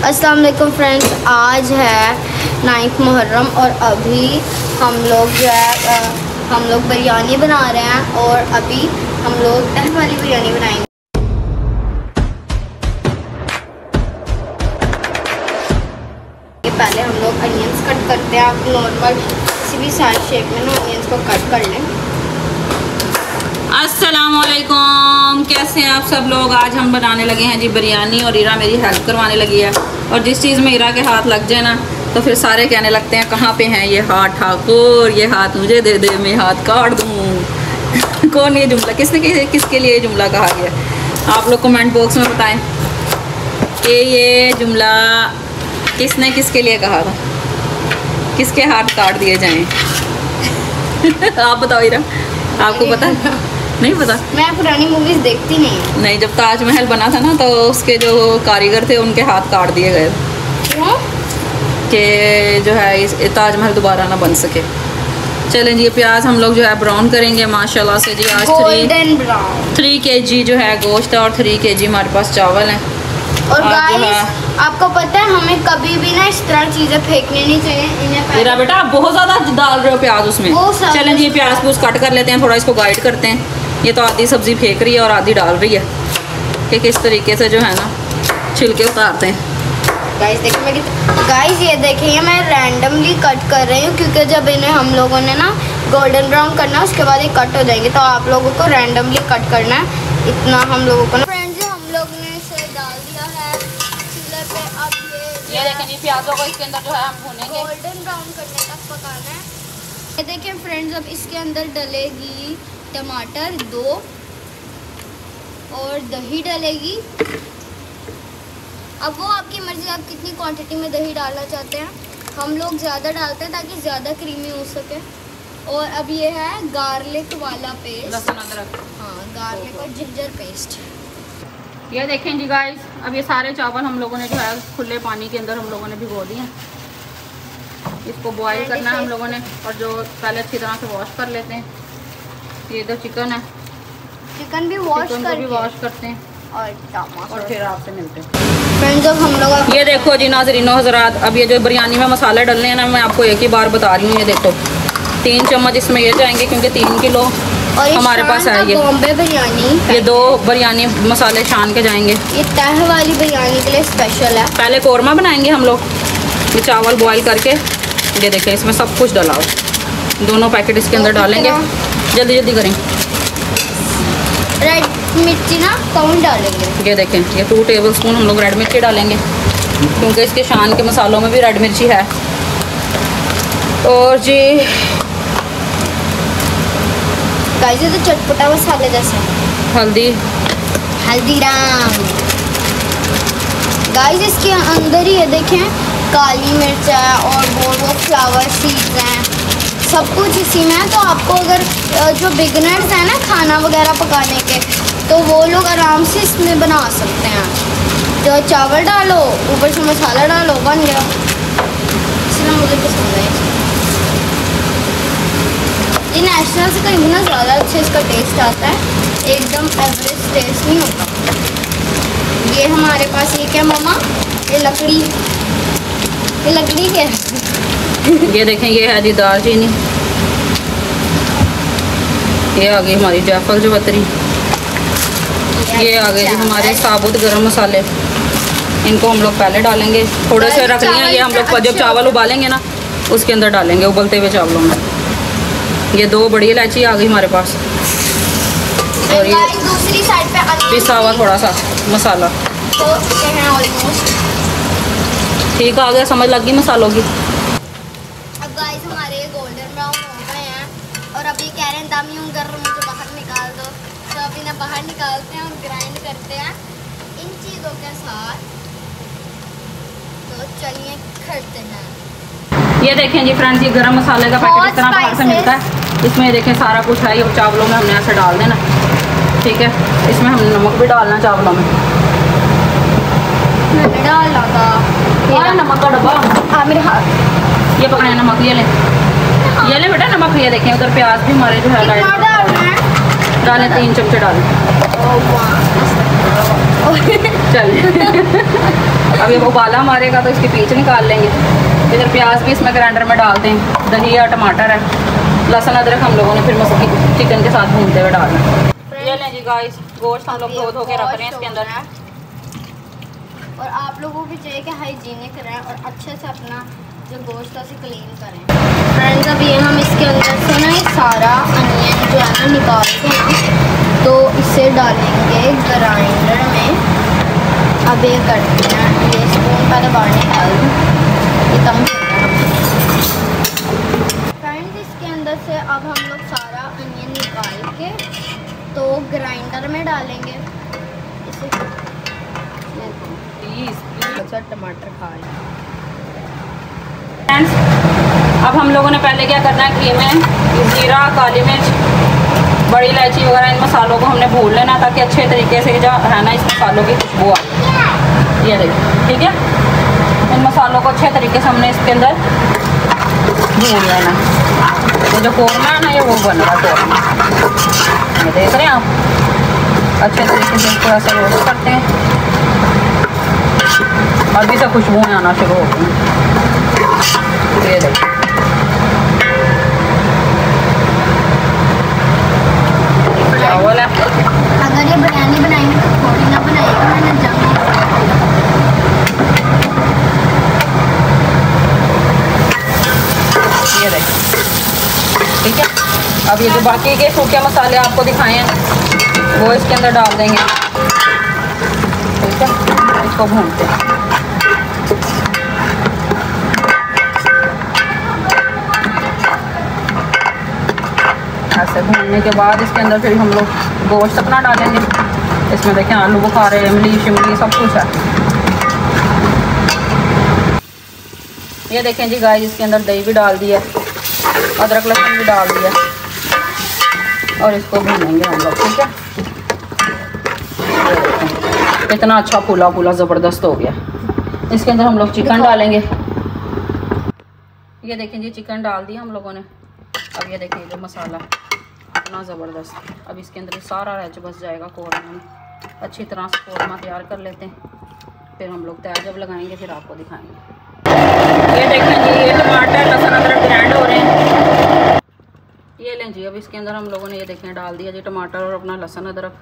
अस्सलाम वालेकुम फ्रेंड्स, आज है 9 मुहर्रम और अभी हम लोग जो है हम लोग बिरयानी बना रहे हैं और अभी हम लोग तह वाली बिरयानी बनाएंगे। पहले हम लोग अनियंस कट करते हैं। आप नॉर्मल किसी भी साइज शेप में ना अनियंस को कट कर लें। अस्सलाम वालेकुम, कैसे हैं आप सब लोग। आज हम बनाने लगे हैं जी बिरयानी और ईरा मेरी हेल्प करवाने लगी है। और जिस चीज़ में ईरा के हाथ लग जाए ना तो फिर सारे कहने लगते हैं कहाँ पे हैं ये हाथ ठाकुर, ये हाथ मुझे दे दे, मैं हाथ काट दूँ। कौन ये जुमला किसके लिए जुमला कहा गया, आप लोग कमेंट बॉक्स में बताएं कि ये जुमला किसने किसके लिए कहा था, किसके हाथ काट दिए जाएं। आप बताओ ईरा, आपको पता है? नहीं पता? मैं पुरानी मूवीज देखती नहीं। जब ताजमहल बना था ना तो उसके जो कारीगर थे उनके हाथ काट दिए गए कि जो है इस ताजमहल दोबारा ना बन सके। चलें जी, प्याज हम लोग जो है ब्राउन करेंगे माशाल्लाह से जी। आज 3 kg जो है गोश्त है और 3 kg हमारे पास चावल हैं। और गाइस आपको पता है हमें कभी भी ना इस तरह चीज़ें फेंकनी नहीं चाहिए। मेरा बेटा आप बहुत ज़्यादा डाल रहे हो प्याज उसमें। चलें जी, प्याज पूज कट कर लेते हैं, थोड़ा इसको गाइड करते हैं। ये तो आधी सब्ज़ी फेंक रही है और आधी डाल रही है कि किस तरीके से जो है ना छिलके उतारते हैं। गाइस ये देखिए मैं रैंडमली कट कर रही हूँ क्योंकि जब इन्हें हम लोगों ने ना गोल्डन ब्राउन करना है उसके बाद ये कट हो जाएंगे, तो आप लोगों को रैंडमली कट करना है। इतना हम लोगों को ना फ्रेंड्स हम लोग ने इसे डाल दिया है चूल्हे पे। अब ये देखें जी प्याजों को इसके अंदर जो है हम भूनेंगे, गोल्डन ब्राउन करने तक पकाना है। ये देखिए फ्रेंड्स अब इसके अंदर डलेगी टमाटर 2 और दही डलेगी। अब वो आपकी मर्ज़ी, आप कितनी क्वांटिटी में दही डालना चाहते हैं। हम लोग ज़्यादा डालते हैं ताकि ज़्यादा क्रीमी हो सके। और अब ये है गार्लिक वाला पेस्ट, लहसुन अदरक, हाँ गार्लिक और जिंजर पेस्ट। ये देखें जी गाइस, अब ये सारे चावल हम लोगों ने जो है खुले पानी के अंदर हम लोगों ने भिगो दिए। इसको बॉईल करना है हम लोगों ने, और जो पहले अच्छी तरह से वॉश कर लेते हैं। ये तो चिकन है, चिकन भी वॉश करते हैं और फिर आपसे मिलते हैं फ्रेंड्स। अब हम लोग ये देखो जी नाज़रीनो हज़रात, अब ये जो बिरयानी में मसाले डलने हैं ना मैं आपको एक ही बार बता रही हूँ। ये देखो 3 चम्मच इसमें ये जाएंगे क्योंकि 3 किलो और हमारे पास है। ये बॉम्बे बिरयानी, ये 2 बिरयानी मसाले छान के जाएंगे। ये तह वाली बिरयानी के लिए स्पेशल है। पहले कौरमा बनाएंगे हम लोग। ये चावल बॉईल करके ये देखें इसमें सब कुछ डला हो, दोनों पैकेट इसके अंदर डालेंगे। जल्दी जल्दी करें। रेड मिर्ची ना कौन डालेंगे? ये देखें ये 2 टेबल स्पून हम लोग रेड मिर्ची डालेंगे क्योंकि इसके शान के मसालों में भी रेड मिर्ची है। और जी गाइस ये तो चटपटा मसाले जैसे। हल्दीराम। गाइस इसके अंदर ही ये देखें काली मिर्च है और वो फ्लावर सीड्स हैं, सब कुछ इसी में है। तो आपको अगर जो बिगनर्स हैं ना खाना वगैरह पकाने के, तो वो लोग आराम से इसमें बना सकते हैं। जो चावल डालो ऊपर से मसाला डालो, बन गया। इसलिए मुझे पसंद है ये नेशनल से कहीं ना ज़्यादा अच्छा इसका टेस्ट आता है, एकदम एवरेज टेस्ट नहीं होता। ये हमारे पास ये क्या मम्मा, ये लकड़ी क्या है? ये देखें ये है जी दालचीनी, ये आ गई हमारी जायफल जवतरी, ये आ गए जी हमारे साबुत गरम मसाले। इनको हम लोग पहले डालेंगे, थोड़े से रख लिए। ये हम लोग जब चावल उबालेंगे ना उसके अंदर डालेंगे, उबलते हुए चावलों में। ये 2 बड़ी इलायची आ गई हमारे पास और ये दूसरी साइड पे पिसा हुआ थोड़ा सा मसाला। तो ठीक आ गया, समझ लग गई मसालों की। अब गाइस हमारे गोल्डन ब्राउन हो गए हैं और अभी कह रहे हैं दामी कर मुझे बाहर निकाल दो, तो अभी इन्हें बाहर निकालते हैं और ग्राइंड करते हैं इन चीज़ों के साथ। तो चलिए करते हैं। ये देखें जी फ्रेंड्स, ये गरम मसाले का पैकेट इस तरह बाहर से मिलता है। इसमें देखें सारा कुछ है, ये चावलों में हमने ऐसे डाल देना, ठीक है। इसमें हमने नमक भी डालना चावलों में, डालना था नमक का डब्बा। हाँ मेरे हाथ, ये पकड़े नमक, ये ले बेटा नमक। ये देखें उधर प्याज भी हमारे जो है डालें, 3 चमचे डालें। चल अभी उबाला मारेगा तो इसके पीछ निकाल लेंगे। इधर प्याज भी इसमें ग्राइंडर में डालते हैं, दही या टमाटर है, लहसुन अदरक हम लोगों ने फिर चिकन के साथ भूनते हुए डालना। ये लें जी गाइस, गोश्त हम लोग धो के रख रहे हैं इसके अंदर। और आप लोगों को चाहिए कि हाइजीनिक रहें और अच्छे से अपना जो गोश्त है उसे क्लीन करें। फ्रेंड्स अभी हम इसके अंदर से ना सारा अनियन जो है ना निकालते हैं, तो इसे डालेंगे ग्राइंडर में। अब ये करते हैं, ये स्पून पहले बाहर निकाल ये कम फ्रेंड्स। इसके अंदर से अब हम लोग सारा अनियन निकाल के तो ग्राइंडर में डालेंगे इसे। अच्छा टमाटर खा लें फ्रेंड्स। अब हम लोगों ने पहले क्या करना है, घी में जीरा, काली मिर्च, बड़ी इलायची वगैरह इन मसालों को हमने भून लेना ताकि अच्छे तरीके से जो है ना इस मसालों की खुशबू आए। ये देखिए, ठीक है। इन मसालों को अच्छे तरीके से हमने इसके अंदर भून लेना। तो जो कौरमा है ना ये वो बन रहा है कौरमा, ये देख रहे हैं आप। अच्छे तरीके से इसको ऐसा रोस्ट करते हैं, अभी से खुशबू आना शुरू होती है। ये देखिए, चावल है। अगर ये बिरयानी बनाएंगे तो थोड़ी ना बनाएगा, मैंने जमा। ये देखिए, ठीक है। अब ये जो बाकी के सूखे मसाले आपको दिखाए हैं वो इसके अंदर डाल देंगे, ठीक है। इसको भूनते हैं। ऐसे भूनने के बाद इसके अंदर फिर हम लोग गोश्त अपना डालेंगे। इसमें देखें आलू बुखारे, इमली शिमली सब कुछ है। ये देखें जी गाइस, इसके अंदर दही भी डाल दिया, अदरक लहसुन भी डाल दिया और इसको भूनेंगे हम लोग, ठीक है। इतना अच्छा फूला फूला ज़बरदस्त हो गया। इसके अंदर हम लोग चिकन डालेंगे। ये देखें जी, चिकन डाल दिया हम लोगों ने। अब ये देखिए जो मसाला इतना ज़बरदस्त, अब इसके अंदर सारा रच बस जाएगा कौरमा में। अच्छी तरह से कौरमा तैयार कर लेते हैं, फिर हम लोग तैयार जब लगाएंगे फिर आपको दिखाएंगे। ये देखें जी, ये टमाटर लहसुन अदरक ग्राइंड हो रहे हैं। ये लें जी, अब इसके अंदर हम लोगों ने ये देखें डाल दिया जी टमाटर और अपना लहसुन अदरक।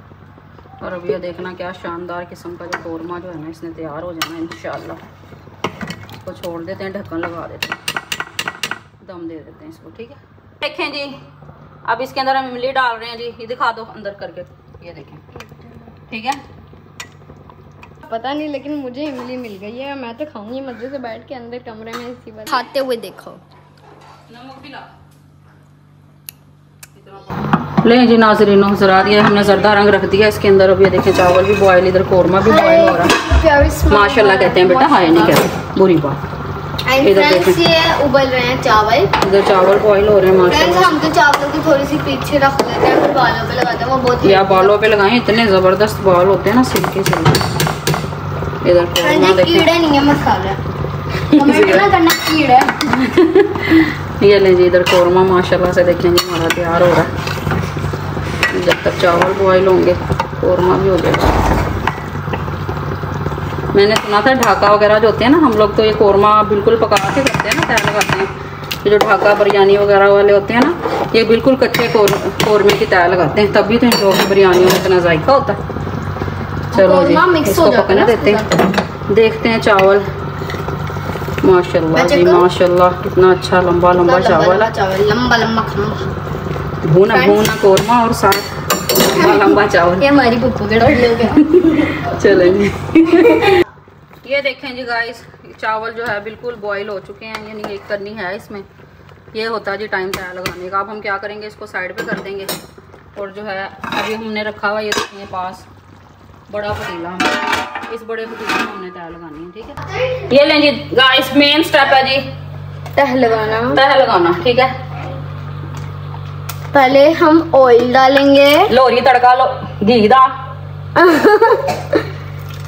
और अब ये देखना क्या शानदार किस्म का जो कौरमा जो है ना इसने तैयार हो जाना इंशाल्लाह। इसको छोड़ देते हैं, ढक्कन लगा देते हैं, दम दे देते हैं इसको, ठीक है। देखें जी, अब इसके अंदर हम इमली डाल रहे हैं जी। ये दिखा दो अंदर करके, ये देखें, ठीक है। पता नहीं लेकिन मुझे इमली मिल गई है, मैं तो खाऊंगी मजे से बैठ के अंदर कमरे में इसी बात खाते हुए। देखो नमक भी ला लें जी नाज़रीन हज़रात, ये हमने जर्दा रंग रख दिया इसके अंदर। अब ये देखें चावल भी बॉयल, इधर कौरमा भी बॉयल हो रहा है। माशाल्लाह कहते हैं बेटा, हाय नहीं कहते, बुरी बात। इधर ये उबल रहे हैं चावल, इधर चावल बॉईल हो रहे हैं माशाल्लाह। हम तो चावल की थोड़ी सी पीछे रख लेते हैं, फिर बालों पे लगाते हैं, वो बहुत या बालों पे लगाएं, इतने ज़बरदस्त बाल होते हैं ना सिल्की सिल्की। इधर कीड़े नहीं है मसाला, कमेंट ना करना कीड़ा। ये लें जी, इधर कौरमा माशाल्लाह से देखें जी हमारा तैयार हो रहा है। जब तक चावल बॉईल होंगे कौरमा भी हो जाएगा। मैंने सुना था ढाका वगैरह जो होते हैं ना, हम लोग तो ये कौरमा बिल्कुल पका के करते हैं ना, तैयार लगाते हैं। ये जो ढाका बिरयानी वगैरह वाले होते हैं ना, ये बिल्कुल कच्चे कौरमे की तैयार लगाते हैं, तभी तो इन लोगों की बिरयानी में इतना जायका होता है। चलो जी, इसको पकने देते हैं। देखते हैं चावल, माशाल्लाह जी माशाल्लाह, कितना अच्छा लंबा लंबा चावल है, लंबा लंबा भूना भूना कौरमा और साथ लंबा चावल। ये हमारी पप्पू के डर हो गया। चलो जी, ये देखें जी गाइस, चावल जो है बिल्कुल बॉईल हो चुके हैं, यानी एक करनी है इसमें। ये होता है जी टाइम तैयार लगाने का। अब हम क्या करेंगे, इसको साइड पे कर देंगे। और जो है अभी हमने रखा हुआ ये देखिए पास बड़ा पतीला, इस बड़े पतीले में हमने तैयार लगानी है, ठीक है। ये लें जी गाइस, मेन स्टेप है जी तह लगाना। तह लगाना, ठीक है। पहले हम ऑयल डालेंगे, लोरी तड़का लो घी दा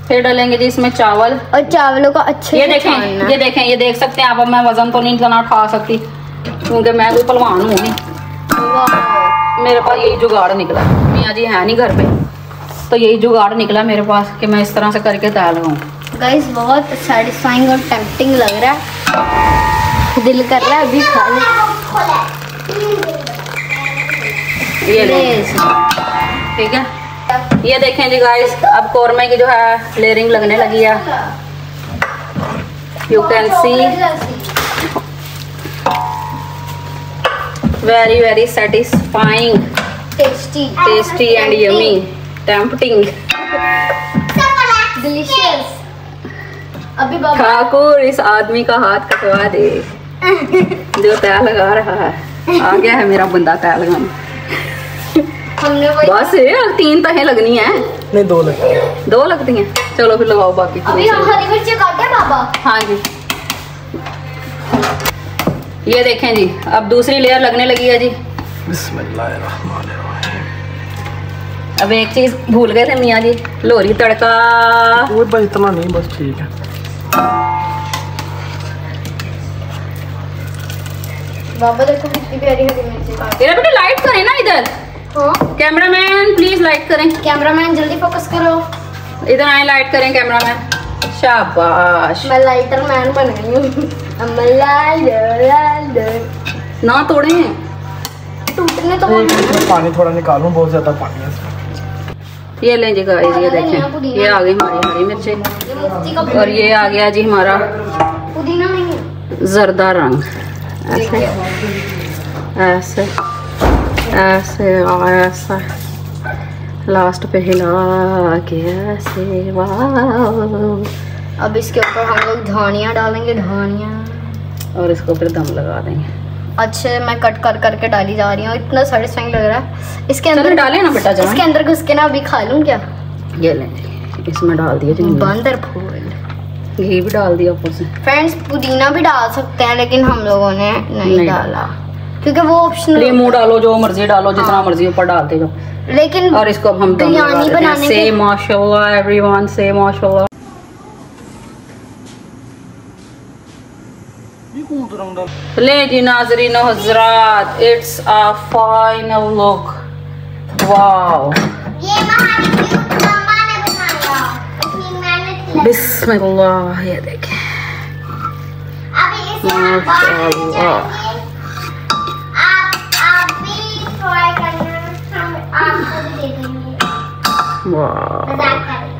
फिर डालेंगे जी इसमें चावल और चावलों को अच्छे ये देखें, ये देखें, ये देख सकते हैं आप। अब मैं वजन तो नहीं इतना उठा सकती क्योंकि मैं कोई पहलवान हूँ नहीं, मेरे पास यही जुगाड़ निकला। मियाँ जी है नहीं घर पे, तो यही जुगाड़ निकला मेरे पास कि मैं इस तरह से करके तैयार लगाऊँ। गाइस बहुत सेटिस्फाइंग और टेम्पटिंग लग रहा है, दिल कर रहा है अभी खा ले। ये ले, ठीक है। ये देखें जी गाइस, अब कौरमे की जो है लेयरिंग लगने लगी है। You can see very very satisfying, tasty and yummy, tempting, delicious. अभी बाबा ठाकुर इस आदमी का हाथ कटवा दे जो तैयार लगा रहा है। आ गया है मेरा बंदा तैयार लगाने। हमने वही बस यार 3 तहें लगनी है। नहीं 2 लगती है। 2 लगती हैं, चलो फिर लगाओ बाकी। अभी हम हरी मिर्ची काटे बाबा। हाँ जी, ये देखें जी, अब दूसरी लेयर लगने लगी है जी। बिस्मिल्लाहिर्रहमानिर्रहीम। अब एक चीज भूल गए थे मियाँ जी, लोहरी तड़का। वो बस इतना नहीं, बस ठीक है। बाबा देखो कितनी प्यारी हरी मिर्ची काट। तेरा बेटा लाइट करें ना इधर। हाँ कैमरामैन प्लीज लाइट करें। कैमरामैन जल्दी फोकस करो। इधर आए, लाइट करें कैमरामैन। शाबाश। मैं लाइटर मैन बन गई हूँ। ना तोड़े, टूटने तो इसमें पानी थोड़ा निकालूं, बहुत ज्यादा पानी है इसमें। ये लें जी गाइस, ये देखें, ये आ गई हमारी हरी मिर्ची ये मुफ्ती का और ये आ गया जी हमारा पुदीना नहीं है। जर्दा रंग। ऐसे ऐसे ऐसे ऐसा लास्ट पे हिला के ऐसे। वाह, अब इसके ऊपर हम लोग धनिया डालेंगे, धनिया। और इसको फिर दम लगा देंगे। अच्छे मैं कट कर करके डाली जा रही हूँ, इतना सेटिस्फाइंग लग रहा है। इसके चलो अंदर डालें ना बेटा जान। इसके अंदर घुस के ना अभी खा लूँ क्या? ये लें जी, इसमें डाल दिया जी, बंदर फूल। घी भी डाल दिया ऊपर से। फ्रेंड्स पुदीना भी डाल सकते हैं, लेकिन हम लोगों ने नहीं डाला क्योंकि वो ऑप्शनल। लीमू डालो, जो मर्जी डालो, जितना मर्जी ऊपर डालते जाओ। लेकिन और इसको अब हम दम लगा बिरयानी देते हैं। बनाने से के माशाल्लाह एवरीवन, से माशाल्लाह। ले जी नाज़रीन और हज़रात, it's a final look. Wow, ये मम्मा ने बनाया, इतनी मेहनत लगी। बिस्मिल्लाह। ये देखें अभी इसे हम माशाल्लाह। आप भी ट्राई करना, हम आपको भी दे देंगे। वाह, मजाक कर रहे हैं।